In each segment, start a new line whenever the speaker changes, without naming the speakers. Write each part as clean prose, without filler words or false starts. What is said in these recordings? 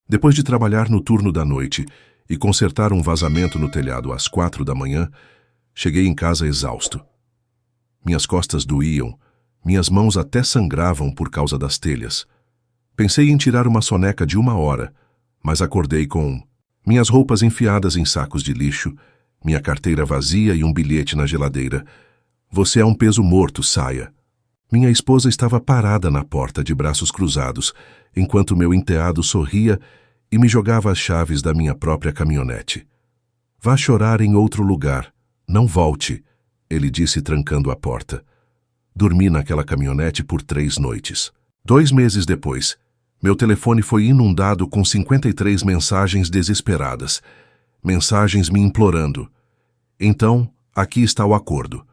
Depois de trabalhar no turno da noite e consertar um vazamento no telhado às 4 da manhã, cheguei em casa exausto. Minhas costas doíam, minhas mãos até sangravam por causa das telhas. Pensei em tirar uma soneca de 1 hora, mas acordei com minhas roupas enfiadas em sacos de lixo, minha carteira vazia e um bilhete na geladeira. Você é um peso morto, saia. Minha esposa estava parada na porta de braços cruzados, enquanto meu enteado sorria e me jogava as chaves da minha própria caminhonete. Vá chorar em outro lugar, não volte, ele disse trancando a porta. Dormi naquela caminhonete por 3 noites. 2 meses depois, meu telefone foi inundado com 53 mensagens desesperadas. Mensagens me implorando. Então, aqui está o acordo.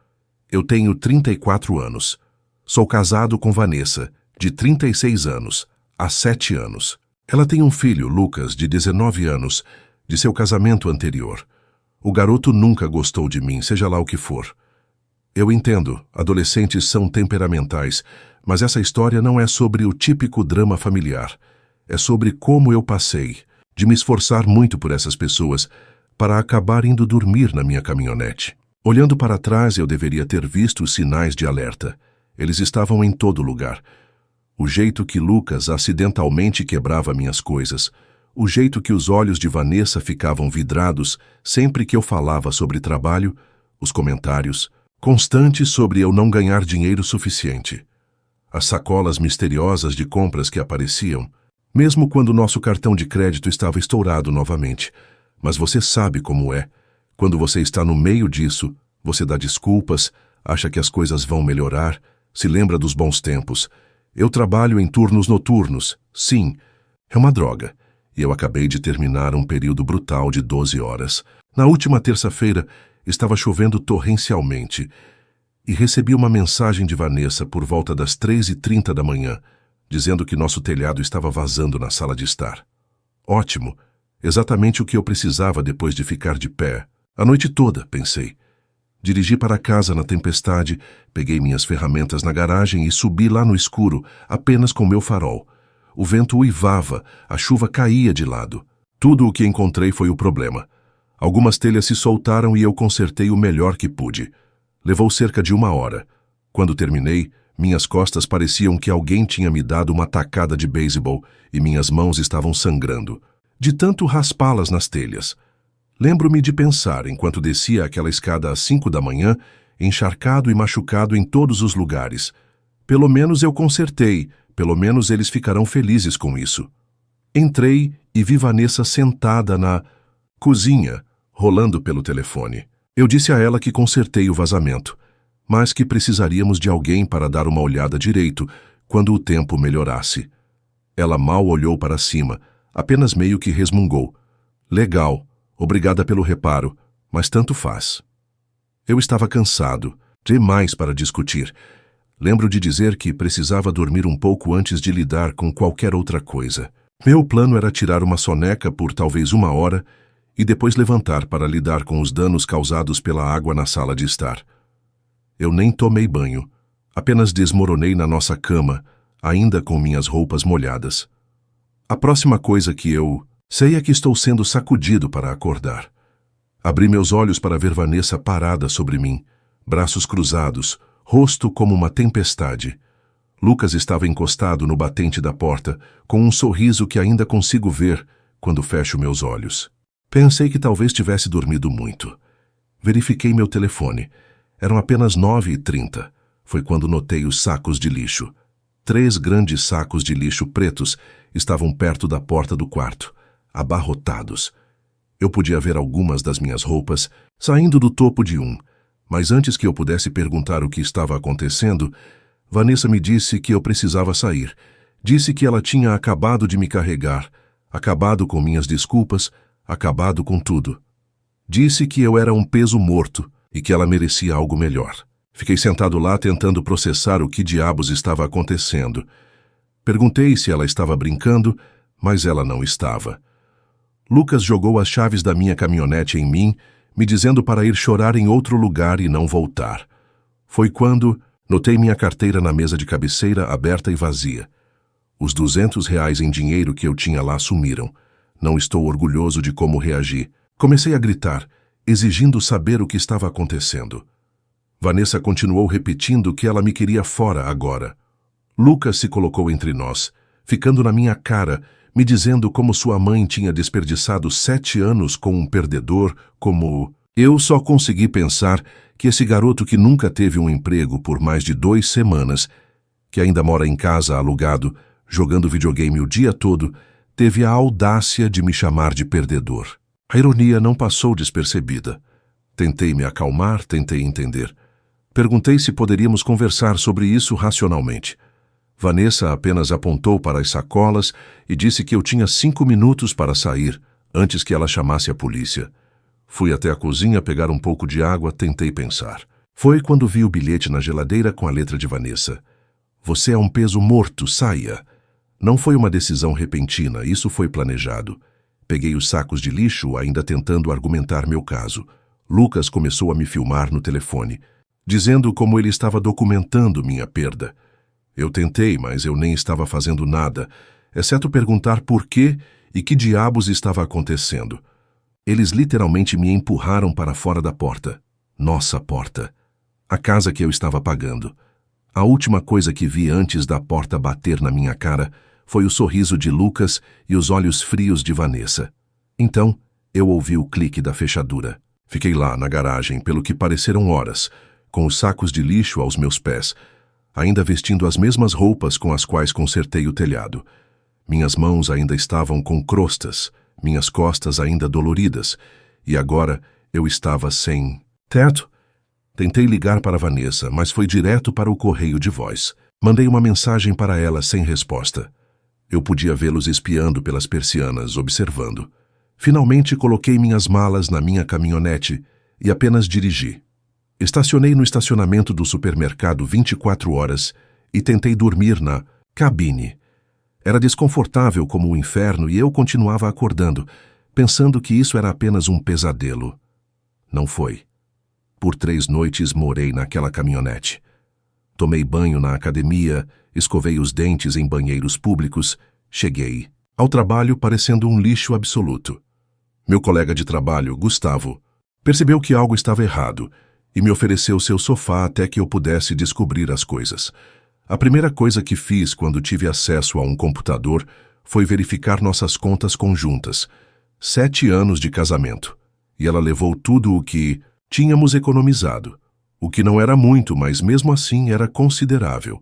Eu tenho 34 anos. Sou casado com Vanessa, de 36 anos, há 7 anos. Ela tem um filho, Lucas, de 19 anos, de seu casamento anterior. O garoto nunca gostou de mim, seja lá o que for. Eu entendo, adolescentes são temperamentais, mas essa história não é sobre o típico drama familiar. É sobre como eu passei, de me esforçar muito por essas pessoas, para acabar indo dormir na minha caminhonete. Olhando para trás, eu deveria ter visto os sinais de alerta. Eles estavam em todo lugar. O jeito que Lucas acidentalmente quebrava minhas coisas, o jeito que os olhos de Vanessa ficavam vidrados sempre que eu falava sobre trabalho, os comentários constantes sobre eu não ganhar dinheiro suficiente, as sacolas misteriosas de compras que apareciam, mesmo quando nosso cartão de crédito estava estourado novamente. Mas você sabe como é. Quando você está no meio disso, você dá desculpas, acha que as coisas vão melhorar, se lembra dos bons tempos. Eu trabalho em turnos noturnos. Sim, é uma droga. E eu acabei de terminar um período brutal de 12 horas. Na última terça-feira, estava chovendo torrencialmente e recebi uma mensagem de Vanessa por volta das 3h30 da manhã, dizendo que nosso telhado estava vazando na sala de estar. Ótimo, exatamente o que eu precisava depois de ficar de pé. A noite toda, pensei. Dirigi para casa na tempestade, peguei minhas ferramentas na garagem e subi lá no escuro, apenas com meu farol. O vento uivava, a chuva caía de lado. Tudo o que encontrei foi o problema. Algumas telhas se soltaram e eu consertei o melhor que pude. Levou cerca de 1 hora. Quando terminei, minhas costas pareciam que alguém tinha me dado uma tacada de beisebol e minhas mãos estavam sangrando, de tanto raspá-las nas telhas. Lembro-me de pensar, enquanto descia aquela escada às 5 da manhã, encharcado e machucado em todos os lugares. Pelo menos eu consertei, pelo menos eles ficarão felizes com isso. Entrei e vi Vanessa sentada na cozinha, rolando pelo telefone. Eu disse a ela que consertei o vazamento, mas que precisaríamos de alguém para dar uma olhada direito quando o tempo melhorasse. Ela mal olhou para cima, apenas meio que resmungou. Legal. Obrigada pelo reparo, mas tanto faz. Eu estava cansado, demais para discutir. Lembro de dizer que precisava dormir um pouco antes de lidar com qualquer outra coisa. Meu plano era tirar uma soneca por talvez 1 hora e depois levantar para lidar com os danos causados pela água na sala de estar. Eu nem tomei banho, apenas desmoronei na nossa cama, ainda com minhas roupas molhadas. A próxima coisa que eu sei é que estou sendo sacudido para acordar. Abri meus olhos para ver Vanessa parada sobre mim, braços cruzados, rosto como uma tempestade. Lucas estava encostado no batente da porta, com um sorriso que ainda consigo ver quando fecho meus olhos. Pensei que talvez tivesse dormido muito. Verifiquei meu telefone. Eram apenas 9h30. Foi quando notei os sacos de lixo. 3 grandes sacos de lixo pretos estavam perto da porta do quarto, abarrotados. Eu podia ver algumas das minhas roupas saindo do topo de um, mas antes que eu pudesse perguntar o que estava acontecendo, Vanessa me disse que eu precisava sair. Disse que ela tinha acabado de me carregar, acabado com minhas desculpas, acabado com tudo. Disse que eu era um peso morto e que ela merecia algo melhor. Fiquei sentado lá tentando processar o que diabos estava acontecendo. Perguntei se ela estava brincando, mas ela não estava. Lucas jogou as chaves da minha caminhonete em mim, me dizendo para ir chorar em outro lugar e não voltar. Foi quando notei minha carteira na mesa de cabeceira aberta e vazia. Os R$200 em dinheiro que eu tinha lá sumiram. Não estou orgulhoso de como reagi. Comecei a gritar, exigindo saber o que estava acontecendo. Vanessa continuou repetindo que ela me queria fora agora. Lucas se colocou entre nós, ficando na minha cara, me dizendo como sua mãe tinha desperdiçado 7 anos com um perdedor, como... Eu só consegui pensar que esse garoto que nunca teve um emprego por mais de 2 semanas, que ainda mora em casa alugado, jogando videogame o dia todo, teve a audácia de me chamar de perdedor. A ironia não passou despercebida. Tentei me acalmar, tentei entender. Perguntei se poderíamos conversar sobre isso racionalmente. Vanessa apenas apontou para as sacolas e disse que eu tinha 5 minutos para sair, antes que ela chamasse a polícia. Fui até a cozinha pegar um pouco de água, tentei pensar. Foi quando vi o bilhete na geladeira com a letra de Vanessa. Você é um peso morto, saia. Não foi uma decisão repentina, isso foi planejado. Peguei os sacos de lixo, ainda tentando argumentar meu caso. Lucas começou a me filmar no telefone, dizendo como ele estava documentando minha perda. Eu tentei, mas eu nem estava fazendo nada, exceto perguntar por quê e que diabos estava acontecendo. Eles literalmente me empurraram para fora da porta. Nossa porta. A casa que eu estava pagando. A última coisa que vi antes da porta bater na minha cara foi o sorriso de Lucas e os olhos frios de Vanessa. Então, eu ouvi o clique da fechadura. Fiquei lá, na garagem, pelo que pareceram horas, com os sacos de lixo aos meus pés, ainda vestindo as mesmas roupas com as quais consertei o telhado. Minhas mãos ainda estavam com crostas, minhas costas ainda doloridas, e agora eu estava sem teto. Tentei ligar para Vanessa, mas foi direto para o correio de voz. Mandei uma mensagem para ela sem resposta. Eu podia vê-los espiando pelas persianas, observando. Finalmente coloquei minhas malas na minha caminhonete e apenas dirigi. Estacionei no estacionamento do supermercado 24 horas e tentei dormir na cabine. Era desconfortável como o inferno e eu continuava acordando, pensando que isso era apenas um pesadelo. Não foi. Por 3 noites morei naquela caminhonete. Tomei banho na academia, escovei os dentes em banheiros públicos, cheguei ao trabalho parecendo um lixo absoluto. Meu colega de trabalho, Gustavo, percebeu que algo estava errado e me ofereceu seu sofá até que eu pudesse descobrir as coisas. A primeira coisa que fiz quando tive acesso a um computador foi verificar nossas contas conjuntas. 7 anos de casamento. E ela levou tudo o que tínhamos economizado. O que não era muito, mas mesmo assim era considerável.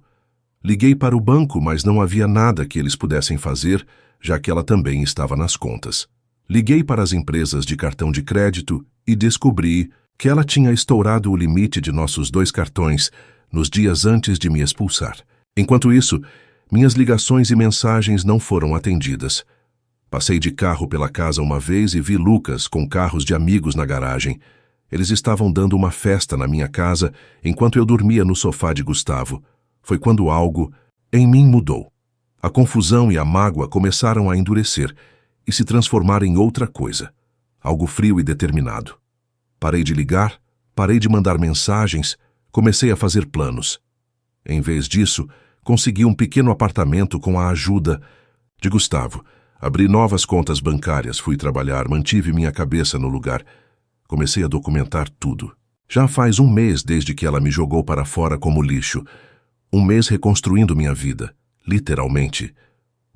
Liguei para o banco, mas não havia nada que eles pudessem fazer, já que ela também estava nas contas. Liguei para as empresas de cartão de crédito e descobri que ela tinha estourado o limite de nossos 2 cartões nos dias antes de me expulsar. Enquanto isso, minhas ligações e mensagens não foram atendidas. Passei de carro pela casa uma vez e vi Lucas com carros de amigos na garagem. Eles estavam dando uma festa na minha casa enquanto eu dormia no sofá de Gustavo. Foi quando algo em mim mudou. A confusão e a mágoa começaram a endurecer e se transformar em outra coisa. Algo frio e determinado. Parei de ligar, parei de mandar mensagens, comecei a fazer planos. Em vez disso, consegui um pequeno apartamento com a ajuda de Gustavo. Abri novas contas bancárias, fui trabalhar, mantive minha cabeça no lugar. Comecei a documentar tudo. Já faz 1 mês desde que ela me jogou para fora como lixo. 1 mês reconstruindo minha vida, literalmente.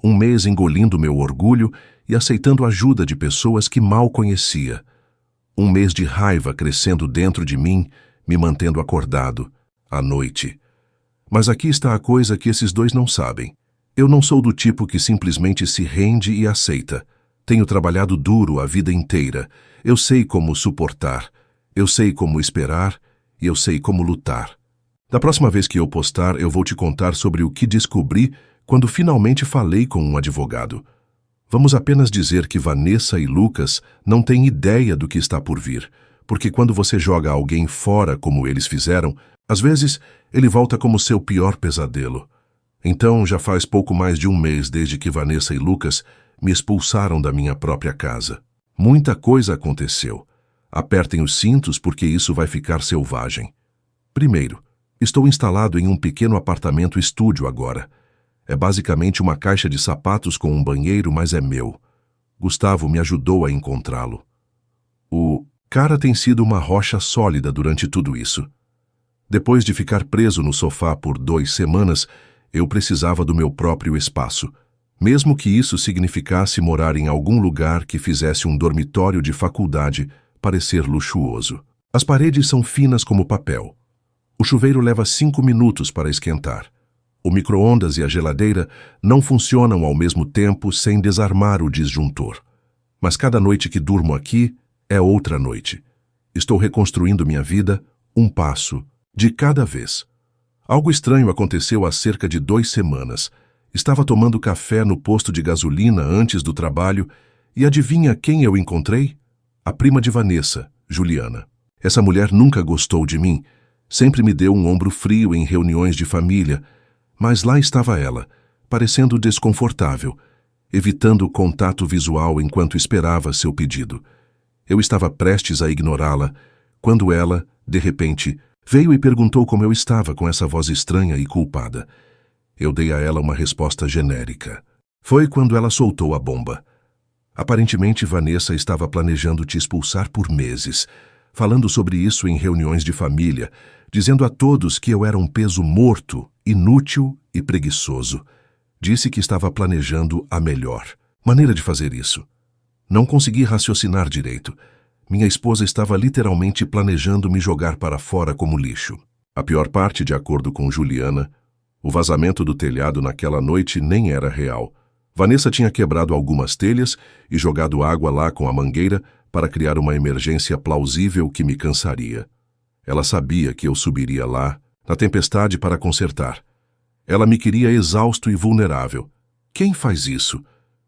1 mês engolindo meu orgulho e aceitando ajuda de pessoas que mal conhecia. 1 mês de raiva crescendo dentro de mim, me mantendo acordado, à noite. Mas aqui está a coisa que esses 2 não sabem. Eu não sou do tipo que simplesmente se rende e aceita. Tenho trabalhado duro a vida inteira. Eu sei como suportar. Eu sei como esperar e eu sei como lutar. Da próxima vez que eu postar, eu vou te contar sobre o que descobri quando finalmente falei com um advogado. Vamos apenas dizer que Vanessa e Lucas não têm ideia do que está por vir, porque quando você joga alguém fora como eles fizeram, às vezes ele volta como seu pior pesadelo. Então, já faz pouco mais de 1 mês desde que Vanessa e Lucas me expulsaram da minha própria casa. Muita coisa aconteceu. Apertem os cintos porque isso vai ficar selvagem. Primeiro, estou instalado em um pequeno apartamento estúdio agora. É basicamente uma caixa de sapatos com um banheiro, mas é meu. Gustavo me ajudou a encontrá-lo. O cara tem sido uma rocha sólida durante tudo isso. Depois de ficar preso no sofá por 2 semanas, eu precisava do meu próprio espaço, mesmo que isso significasse morar em algum lugar que fizesse um dormitório de faculdade parecer luxuoso. As paredes são finas como papel. O chuveiro leva 5 minutos para esquentar. O micro-ondas e a geladeira não funcionam ao mesmo tempo sem desarmar o disjuntor. Mas cada noite que durmo aqui é outra noite. Estou reconstruindo minha vida, um passo de cada vez. Algo estranho aconteceu há cerca de 2 semanas. Estava tomando café no posto de gasolina antes do trabalho e adivinha quem eu encontrei? A prima de Vanessa, Juliana. Essa mulher nunca gostou de mim, sempre me deu um ombro frio em reuniões de família, mas lá estava ela, parecendo desconfortável, evitando contato visual enquanto esperava seu pedido. Eu estava prestes a ignorá-la, quando ela, de repente, veio e perguntou como eu estava com essa voz estranha e culpada. Eu dei a ela uma resposta genérica. Foi quando ela soltou a bomba. Aparentemente, Vanessa estava planejando te expulsar por meses, falando sobre isso em reuniões de família, dizendo a todos que eu era um peso morto, inútil e preguiçoso. Disse que estava planejando a melhor maneira de fazer isso. Não consegui raciocinar direito. Minha esposa estava literalmente planejando me jogar para fora como lixo. A pior parte, de acordo com Juliana, o vazamento do telhado naquela noite nem era real. Vanessa tinha quebrado algumas telhas e jogado água lá com a mangueira para criar uma emergência plausível que me cansaria. Ela sabia que eu subiria lá, na tempestade, para consertar. Ela me queria exausto e vulnerável. Quem faz isso?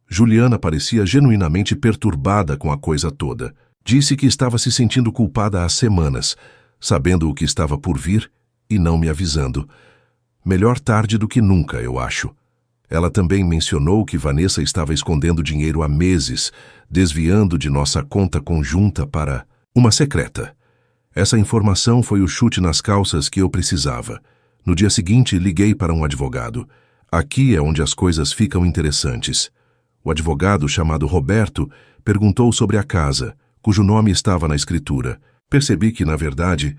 Juliana parecia genuinamente perturbada com a coisa toda. Disse que estava se sentindo culpada há semanas, sabendo o que estava por vir e não me avisando. Melhor tarde do que nunca, eu acho. Ela também mencionou que Vanessa estava escondendo dinheiro há meses, desviando de nossa conta conjunta para uma secreta. Essa informação foi o chute nas calças que eu precisava. No dia seguinte, liguei para um advogado. Aqui é onde as coisas ficam interessantes. O advogado, chamado Roberto, perguntou sobre a casa, cujo nome estava na escritura. Percebi que, na verdade,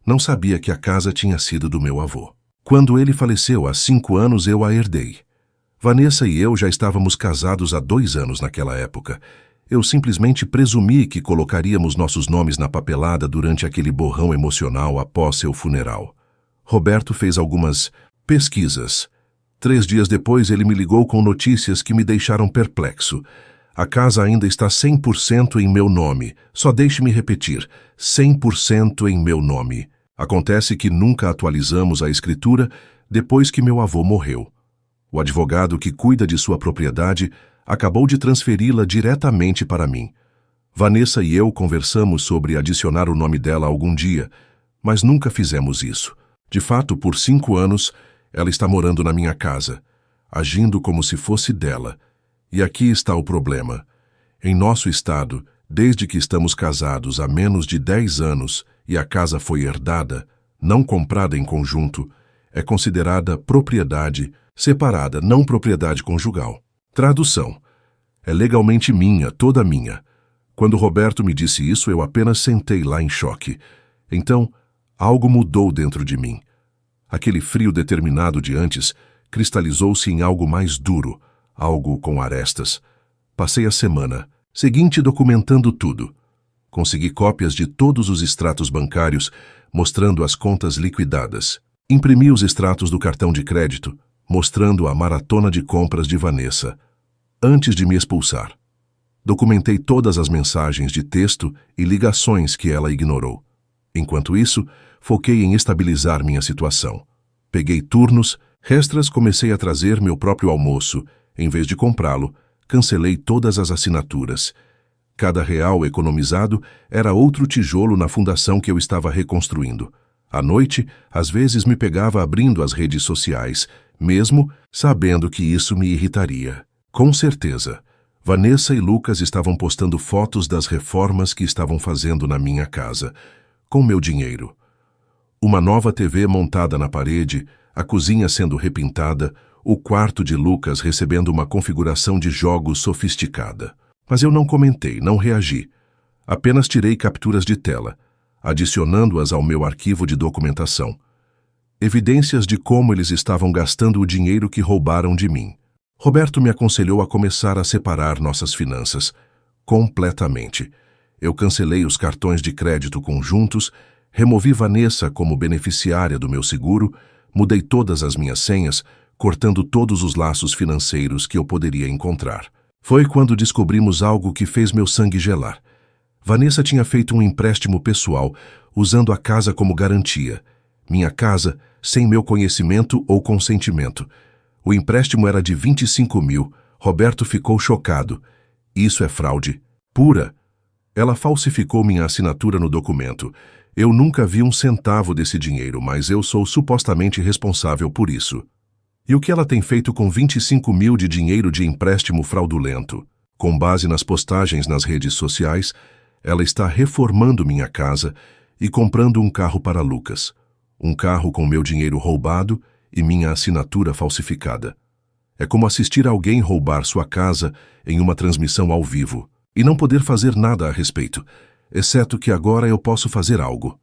não sabia que a casa tinha sido do meu avô. Quando ele faleceu há 5 anos, eu a herdei. Vanessa e eu já estávamos casados há 2 anos naquela época. Eu simplesmente presumi que colocaríamos nossos nomes na papelada durante aquele borrão emocional após seu funeral. Roberto fez algumas pesquisas. 3 dias depois, ele me ligou com notícias que me deixaram perplexo. A casa ainda está 100% em meu nome. Só deixe-me repetir, 100% em meu nome. Acontece que nunca atualizamos a escritura depois que meu avô morreu. O advogado que cuida de sua propriedade acabou de transferi-la diretamente para mim. Vanessa e eu conversamos sobre adicionar o nome dela algum dia, mas nunca fizemos isso. De fato, por 5 anos, ela está morando na minha casa, agindo como se fosse dela. E aqui está o problema. Em nosso estado, desde que estamos casados há menos de 10 anos e a casa foi herdada, não comprada em conjunto, é considerada propriedade separada, não propriedade conjugal. Tradução. É legalmente minha, toda minha. Quando Roberto me disse isso, eu apenas sentei lá em choque. Então, algo mudou dentro de mim. Aquele frio determinado de antes cristalizou-se em algo mais duro, algo com arestas. Passei a semana seguinte documentando tudo. Consegui cópias de todos os extratos bancários, mostrando as contas liquidadas. Imprimi os extratos do cartão de crédito, mostrando a maratona de compras de Vanessa, antes de me expulsar. Documentei todas as mensagens de texto e ligações que ela ignorou. Enquanto isso, foquei em estabilizar minha situação. Peguei turnos, extras, comecei a trazer meu próprio almoço. Em vez de comprá-lo, cancelei todas as assinaturas. Cada real economizado era outro tijolo na fundação que eu estava reconstruindo. À noite, às vezes me pegava abrindo as redes sociais, mesmo sabendo que isso me irritaria. Com certeza, Vanessa e Lucas estavam postando fotos das reformas que estavam fazendo na minha casa, com meu dinheiro. Uma nova TV montada na parede, a cozinha sendo repintada, o quarto de Lucas recebendo uma configuração de jogos sofisticada. Mas eu não comentei, não reagi. Apenas tirei capturas de tela, adicionando-as ao meu arquivo de documentação. Evidências de como eles estavam gastando o dinheiro que roubaram de mim. Roberto me aconselhou a começar a separar nossas finanças. Completamente. Eu cancelei os cartões de crédito conjuntos, removi Vanessa como beneficiária do meu seguro, mudei todas as minhas senhas, cortando todos os laços financeiros que eu poderia encontrar. Foi quando descobrimos algo que fez meu sangue gelar. Vanessa tinha feito um empréstimo pessoal, usando a casa como garantia. Minha casa, sem meu conhecimento ou consentimento. O empréstimo era de 25 mil. Roberto ficou chocado. Isso é fraude pura. Ela falsificou minha assinatura no documento. Eu nunca vi um centavo desse dinheiro, mas eu sou supostamente responsável por isso. E o que ela tem feito com 25 mil de dinheiro de empréstimo fraudulento? Com base nas postagens nas redes sociais, ela está reformando minha casa e comprando um carro para Lucas. Um carro com meu dinheiro roubado e minha assinatura falsificada. É como assistir alguém roubar sua casa em uma transmissão ao vivo e não poder fazer nada a respeito, exceto que agora eu posso fazer algo.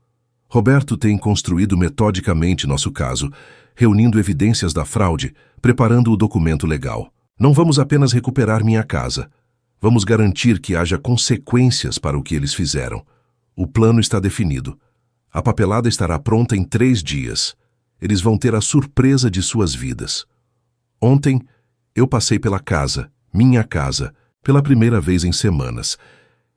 Roberto tem construído metodicamente nosso caso, reunindo evidências da fraude, preparando o documento legal. Não vamos apenas recuperar minha casa. Vamos garantir que haja consequências para o que eles fizeram. O plano está definido. A papelada estará pronta em 3 dias. Eles vão ter a surpresa de suas vidas. Ontem, eu passei pela casa, minha casa, pela primeira vez em semanas.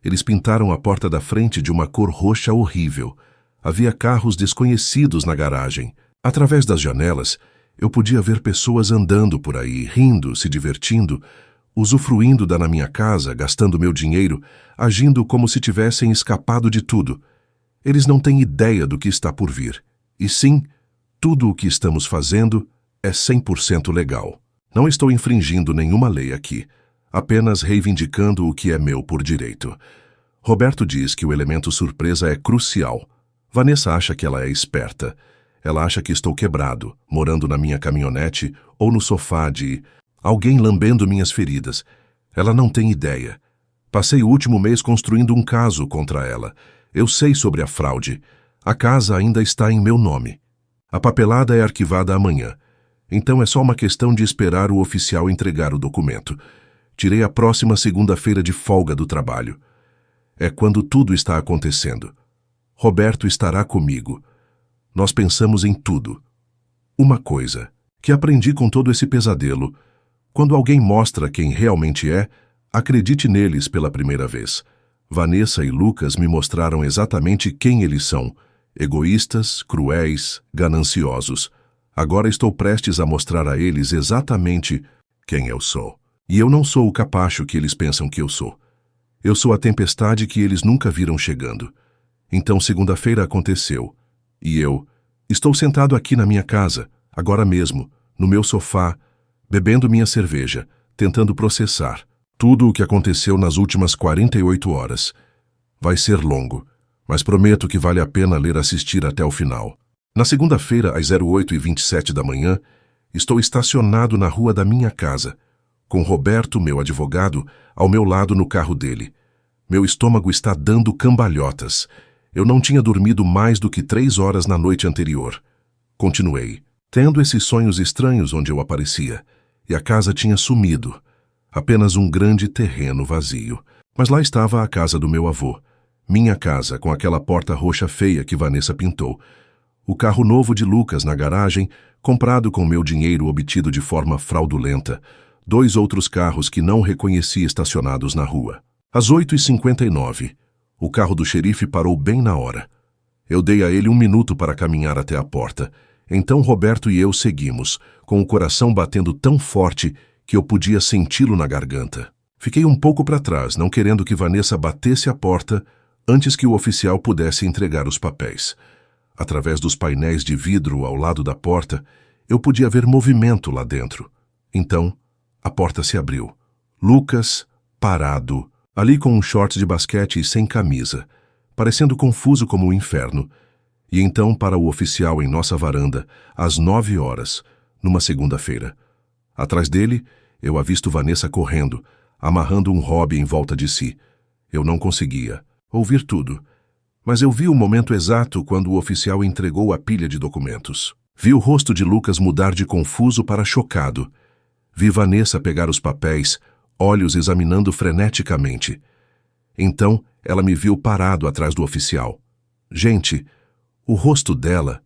Eles pintaram a porta da frente de uma cor roxa horrível. Havia carros desconhecidos na garagem. Através das janelas, eu podia ver pessoas andando por aí, rindo, se divertindo, usufruindo da na minha casa, gastando meu dinheiro, agindo como se tivessem escapado de tudo. Eles não têm ideia do que está por vir. E sim, tudo o que estamos fazendo é 100% legal. Não estou infringindo nenhuma lei aqui, apenas reivindicando o que é meu por direito. Roberto diz que o elemento surpresa é crucial. Vanessa acha que ela é esperta. Ela acha que estou quebrado, morando na minha caminhonete ou no sofá de alguém lambendo minhas feridas. Ela não tem ideia. Passei o último mês construindo um caso contra ela. Eu sei sobre a fraude. A casa ainda está em meu nome. A papelada é arquivada amanhã. Então é só uma questão de esperar o oficial entregar o documento. Tirei a próxima segunda-feira de folga do trabalho. É quando tudo está acontecendo. Roberto estará comigo. Nós pensamos em tudo. Uma coisa que aprendi com todo esse pesadelo: quando alguém mostra quem realmente é, acredite neles pela primeira vez. Vanessa e Lucas me mostraram exatamente quem eles são: egoístas, cruéis, gananciosos. Agora estou prestes a mostrar a eles exatamente quem eu sou. E eu não sou o capacho que eles pensam que eu sou. Eu sou a tempestade que eles nunca viram chegando. Então segunda-feira aconteceu. E eu estou sentado aqui na minha casa, agora mesmo, no meu sofá, bebendo minha cerveja, tentando processar tudo o que aconteceu nas últimas 48 horas. Vai ser longo, mas prometo que vale a pena ler assistir até o final. Na segunda-feira, às 08h27 da manhã, estou estacionado na rua da minha casa, com Roberto, meu advogado, ao meu lado no carro dele. Meu estômago está dando cambalhotas. Eu não tinha dormido mais do que 3 horas na noite anterior. Continuei, tendo esses sonhos estranhos onde eu aparecia, e a casa tinha sumido. Apenas um grande terreno vazio. Mas lá estava a casa do meu avô. Minha casa, com aquela porta roxa feia que Vanessa pintou. O carro novo de Lucas na garagem, comprado com meu dinheiro obtido de forma fraudulenta. 2 outros carros que não reconheci estacionados na rua. Às 8h59, o carro do xerife parou bem na hora. Eu dei a ele 1 minuto para caminhar até a porta. Então Roberto e eu seguimos, com o coração batendo tão forte que eu podia senti-lo na garganta. Fiquei um pouco para trás, não querendo que Vanessa batesse a porta antes que o oficial pudesse entregar os papéis. Através dos painéis de vidro ao lado da porta, eu podia ver movimento lá dentro. Então, a porta se abriu. Lucas, parado, ali com um short de basquete e sem camisa, parecendo confuso como o inferno. E então para o oficial em nossa varanda, às 9 horas, numa segunda-feira. Atrás dele, eu avisto Vanessa correndo, amarrando um hobby em volta de si. Eu não conseguia ouvir tudo, mas eu vi o momento exato quando o oficial entregou a pilha de documentos. Vi o rosto de Lucas mudar de confuso para chocado. Vi Vanessa pegar os papéis, olhos examinando freneticamente. Então, ela me viu parado atrás do oficial. Gente, o rosto dela...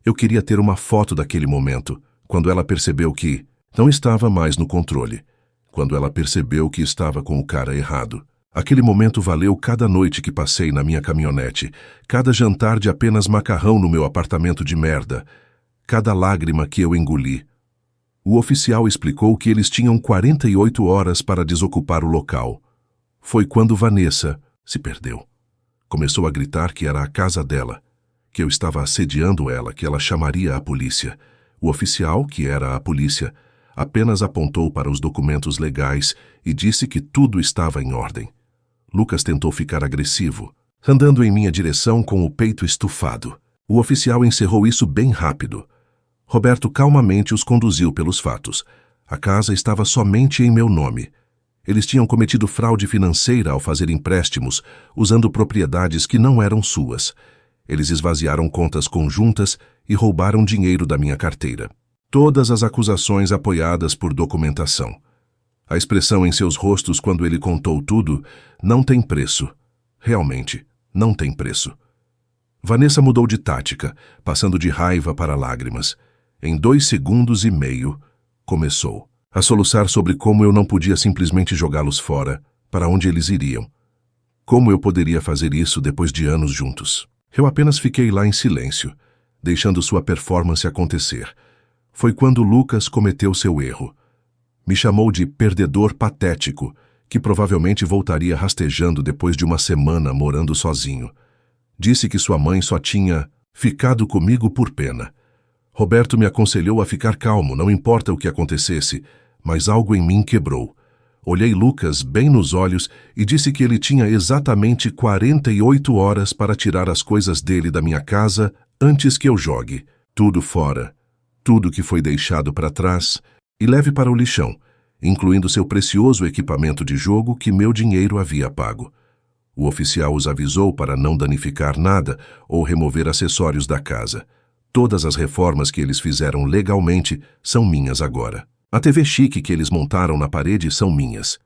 Eu queria ter uma foto daquele momento, quando ela percebeu que não estava mais no controle, quando ela percebeu que estava com o cara errado. Aquele momento valeu cada noite que passei na minha caminhonete, cada jantar de apenas macarrão no meu apartamento de merda, cada lágrima que eu engoli. O oficial explicou que eles tinham 48 horas para desocupar o local. Foi quando Vanessa se perdeu. Começou a gritar que era a casa dela, que eu estava assediando ela, que ela chamaria a polícia. O oficial, que era a polícia, apenas apontou para os documentos legais e disse que tudo estava em ordem. Lucas tentou ficar agressivo, andando em minha direção com o peito estufado. O oficial encerrou isso bem rápido. Roberto calmamente os conduziu pelos fatos. A casa estava somente em meu nome. Eles tinham cometido fraude financeira ao fazer empréstimos, usando propriedades que não eram suas. Eles esvaziaram contas conjuntas e roubaram dinheiro da minha carteira. Todas as acusações apoiadas por documentação. A expressão em seus rostos quando ele contou tudo não tem preço. Realmente, não tem preço. Vanessa mudou de tática, passando de raiva para lágrimas. Em 2 segundos e meio, começou a soluçar sobre como eu não podia simplesmente jogá-los fora, para onde eles iriam. Como eu poderia fazer isso depois de anos juntos? Eu apenas fiquei lá em silêncio, deixando sua performance acontecer. Foi quando Lucas cometeu seu erro. Me chamou de perdedor patético, que provavelmente voltaria rastejando depois de uma semana morando sozinho. Disse que sua mãe só tinha ficado comigo por pena. Roberto me aconselhou a ficar calmo, não importa o que acontecesse, mas algo em mim quebrou. Olhei Lucas bem nos olhos e disse que ele tinha exatamente 48 horas para tirar as coisas dele da minha casa antes que eu jogue tudo fora, tudo que foi deixado para trás, e leve para o lixão, incluindo seu precioso equipamento de jogo que meu dinheiro havia pago. O oficial os avisou para não danificar nada ou remover acessórios da casa. Todas as reformas que eles fizeram legalmente são minhas agora. A TV chique que eles montaram na parede são minhas.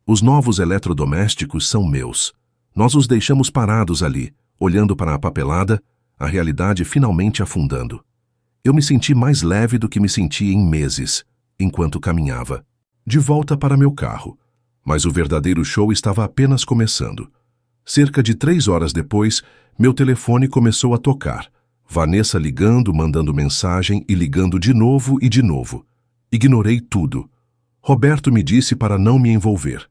Os novos eletrodomésticos são meus. Nós os deixamos parados ali, olhando para a papelada, a realidade finalmente afundando. Eu me senti mais leve do que me senti em meses, enquanto caminhava. De volta para meu carro. Mas o verdadeiro show estava apenas começando. Cerca de 3 horas depois, meu telefone começou a tocar. Vanessa ligando, mandando mensagem e ligando de novo e de novo. Ignorei tudo. Roberto me disse para não me envolver.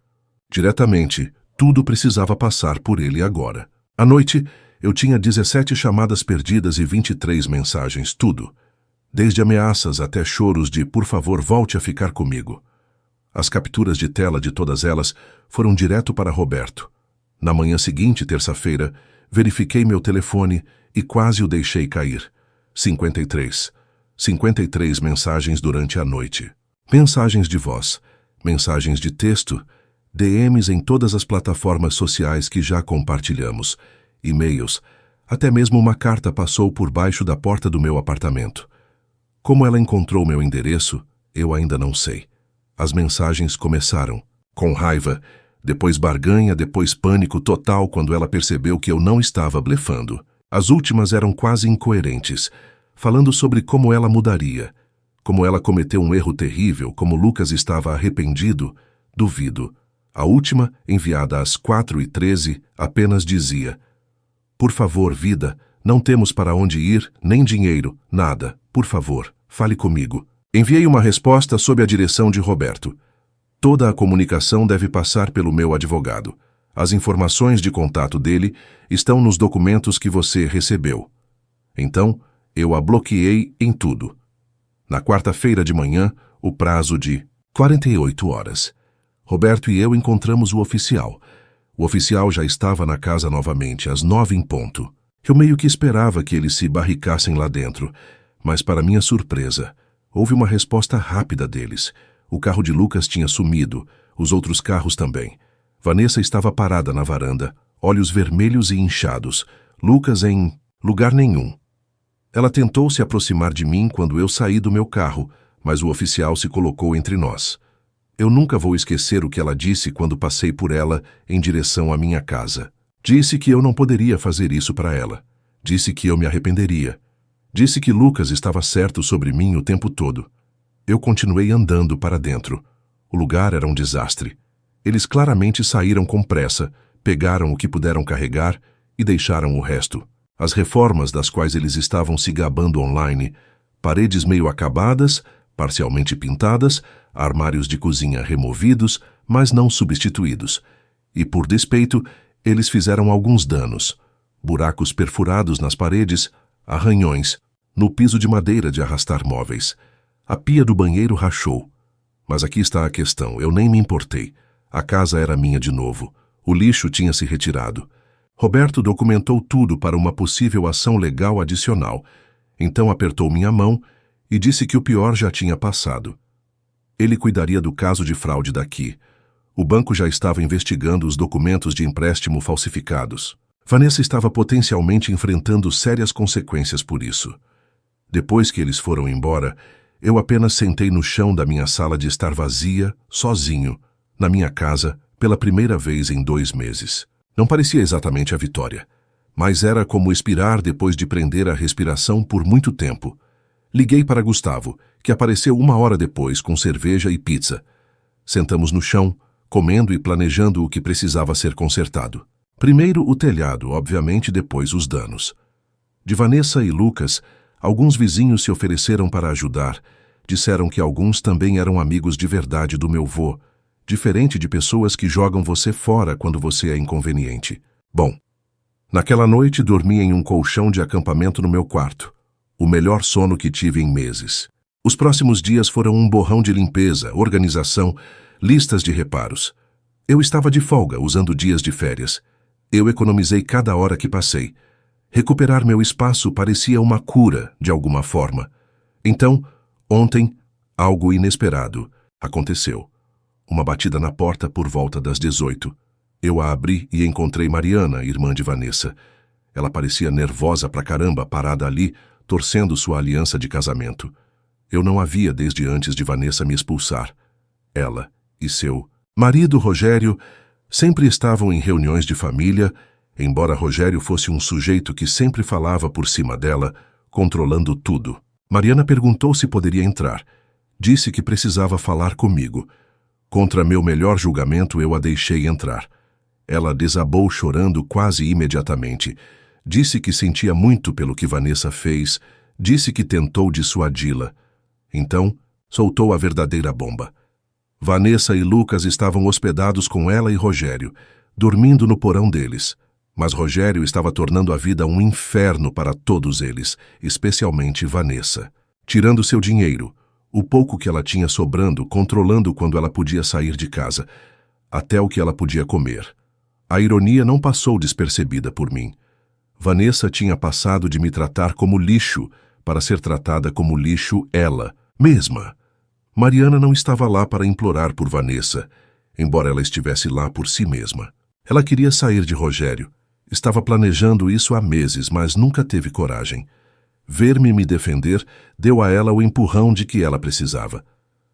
Diretamente, tudo precisava passar por ele agora. À noite, eu tinha 17 chamadas perdidas e 23 mensagens, tudo. Desde ameaças até choros de por favor volte a ficar comigo. As capturas de tela de todas elas foram direto para Roberto. Na manhã seguinte, terça-feira, verifiquei meu telefone e quase o deixei cair. 53 mensagens durante a noite. Mensagens de voz, mensagens de texto, DMs em todas as plataformas sociais que já compartilhamos, e-mails, até mesmo uma carta passou por baixo da porta do meu apartamento. Como ela encontrou meu endereço, eu ainda não sei. As mensagens começaram, com raiva, depois barganha, depois pânico total quando ela percebeu que eu não estava blefando. As últimas eram quase incoerentes, falando sobre como ela mudaria, como ela cometeu um erro terrível, como Lucas estava arrependido. Duvido. A última, enviada às 4h13, apenas dizia: por favor, vida, não temos para onde ir, nem dinheiro, nada. Por favor, fale comigo. Enviei uma resposta sob a direção de Roberto. Toda a comunicação deve passar pelo meu advogado. As informações de contato dele estão nos documentos que você recebeu. Então, eu a bloqueei em tudo. Na quarta-feira de manhã, o prazo de 48 horas. Roberto e eu encontramos o oficial. O oficial já estava na casa novamente, às 9 em ponto. Eu meio que esperava que eles se barricassem lá dentro, mas para minha surpresa, houve uma resposta rápida deles. O carro de Lucas tinha sumido. Os outros carros também. Vanessa estava parada na varanda, olhos vermelhos e inchados. Lucas em lugar nenhum. Ela tentou se aproximar de mim quando eu saí do meu carro, mas o oficial se colocou entre nós. Eu nunca vou esquecer o que ela disse quando passei por ela em direção à minha casa. Disse que eu não poderia fazer isso para ela. Disse que eu me arrependeria. Disse que Lucas estava certo sobre mim o tempo todo. Eu continuei andando para dentro. O lugar era um desastre. Eles claramente saíram com pressa, pegaram o que puderam carregar e deixaram o resto. As reformas das quais eles estavam se gabando online, paredes meio acabadas, parcialmente pintadas, armários de cozinha removidos, mas não substituídos. E por despeito, eles fizeram alguns danos. Buracos perfurados nas paredes, arranhões, no piso de madeira de arrastar móveis. A pia do banheiro rachou. Mas aqui está a questão, eu nem me importei. A casa era minha de novo. O lixo tinha se retirado. Roberto documentou tudo para uma possível ação legal adicional. Então apertou minha mão e disse que o pior já tinha passado. Ele cuidaria do caso de fraude daqui. O banco já estava investigando os documentos de empréstimo falsificados. Vanessa estava potencialmente enfrentando sérias consequências por isso. Depois que eles foram embora, eu apenas sentei no chão da minha sala de estar vazia, sozinho, na minha casa, pela primeira vez em 2 meses. Não parecia exatamente a vitória, mas era como expirar depois de prender a respiração por muito tempo. Liguei para Gustavo, que apareceu 1 hora depois com cerveja e pizza. Sentamos no chão, comendo e planejando o que precisava ser consertado. Primeiro o telhado, obviamente depois os danos. De Vanessa e Lucas, alguns vizinhos se ofereceram para ajudar. Disseram que alguns também eram amigos de verdade do meu vô, diferente de pessoas que jogam você fora quando você é inconveniente. Bom, naquela noite dormi em um colchão de acampamento no meu quarto. O melhor sono que tive em meses. Os próximos dias foram um borrão de limpeza, organização, listas de reparos. Eu estava de folga, usando dias de férias. Eu economizei cada hora que passei. Recuperar meu espaço parecia uma cura, de alguma forma. Então, ontem, algo inesperado aconteceu. Uma batida na porta por volta das 18. Eu a abri e encontrei Mariana, irmã de Vanessa. Ela parecia nervosa pra caramba, parada ali, torcendo sua aliança de casamento. Eu não a via desde antes de Vanessa me expulsar. Ela e seu marido, Rogério, sempre estavam em reuniões de família, embora Rogério fosse um sujeito que sempre falava por cima dela, controlando tudo. Mariana perguntou se poderia entrar. Disse que precisava falar comigo. Contra meu melhor julgamento, eu a deixei entrar. Ela desabou chorando quase imediatamente. Disse que sentia muito pelo que Vanessa fez, disse que tentou dissuadi-la. Então, soltou a verdadeira bomba. Vanessa e Lucas estavam hospedados com ela e Rogério, dormindo no porão deles. Mas Rogério estava tornando a vida um inferno para todos eles, especialmente Vanessa. Tirando seu dinheiro, o pouco que ela tinha sobrando, controlando quando ela podia sair de casa, até o que ela podia comer. A ironia não passou despercebida por mim. Vanessa tinha passado de me tratar como lixo para ser tratada como lixo ela mesma. Mariana não estava lá para implorar por Vanessa, embora ela estivesse lá por si mesma. Ela queria sair de Rogério. Estava planejando isso há meses, mas nunca teve coragem. Ver-me me defender deu a ela o empurrão de que ela precisava.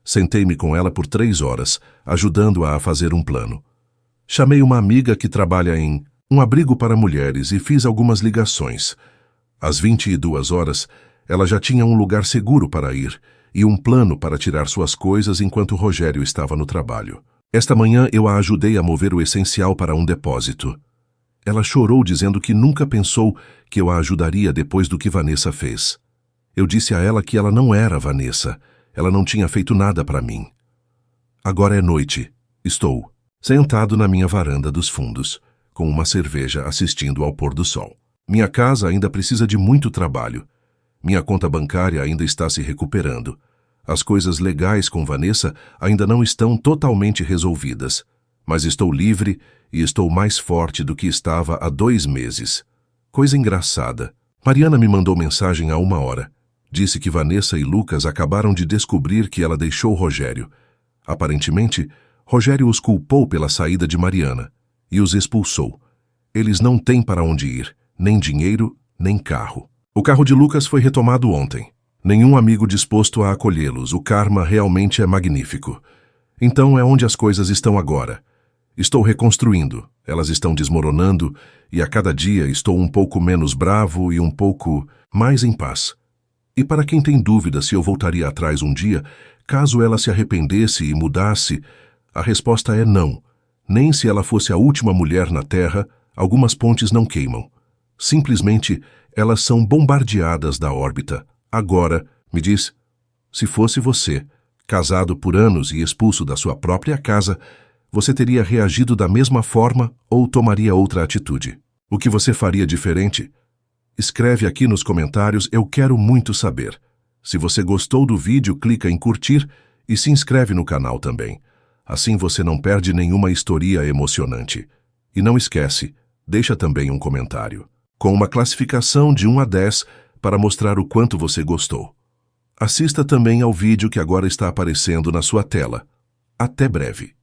Sentei-me com ela por 3 horas, ajudando-a a fazer um plano. Chamei uma amiga que trabalha em um abrigo para mulheres e fiz algumas ligações. Às 22 horas, ela já tinha um lugar seguro para ir e um plano para tirar suas coisas enquanto Rogério estava no trabalho. Esta manhã eu a ajudei a mover o essencial para um depósito. Ela chorou dizendo que nunca pensou que eu a ajudaria depois do que Vanessa fez. Eu disse a ela que ela não era Vanessa. Ela não tinha feito nada para mim. Agora é noite. Estou sentado na minha varanda dos fundos, com uma cerveja assistindo ao pôr do sol. Minha casa ainda precisa de muito trabalho. Minha conta bancária ainda está se recuperando. As coisas legais com Vanessa ainda não estão totalmente resolvidas, mas estou livre e estou mais forte do que estava há 2 meses. Coisa engraçada. Mariana me mandou mensagem há 1 hora. Disse que Vanessa e Lucas acabaram de descobrir que ela deixou Rogério. Aparentemente, Rogério os culpou pela saída de Mariana e os expulsou. Eles não têm para onde ir, nem dinheiro, nem carro. O carro de Lucas foi retomado ontem. Nenhum amigo disposto a acolhê-los. O karma realmente é magnífico. Então é onde as coisas estão agora. Estou reconstruindo, elas estão desmoronando e a cada dia estou um pouco menos bravo e um pouco mais em paz. E para quem tem dúvida se eu voltaria atrás um dia, caso ela se arrependesse e mudasse, a resposta é não. Nem se ela fosse a última mulher na Terra, algumas pontes não queimam. Simplesmente, elas são bombardeadas da órbita. Agora, me diz, se fosse você, casado por anos e expulso da sua própria casa, você teria reagido da mesma forma ou tomaria outra atitude? O que você faria diferente? Escreve aqui nos comentários, eu quero muito saber. Se você gostou do vídeo, clica em curtir e se inscreve no canal também. Assim você não perde nenhuma história emocionante. E não esquece, deixa também um comentário, com uma classificação de 1 a 10 para mostrar o quanto você gostou. Assista também ao vídeo que agora está aparecendo na sua tela. Até breve.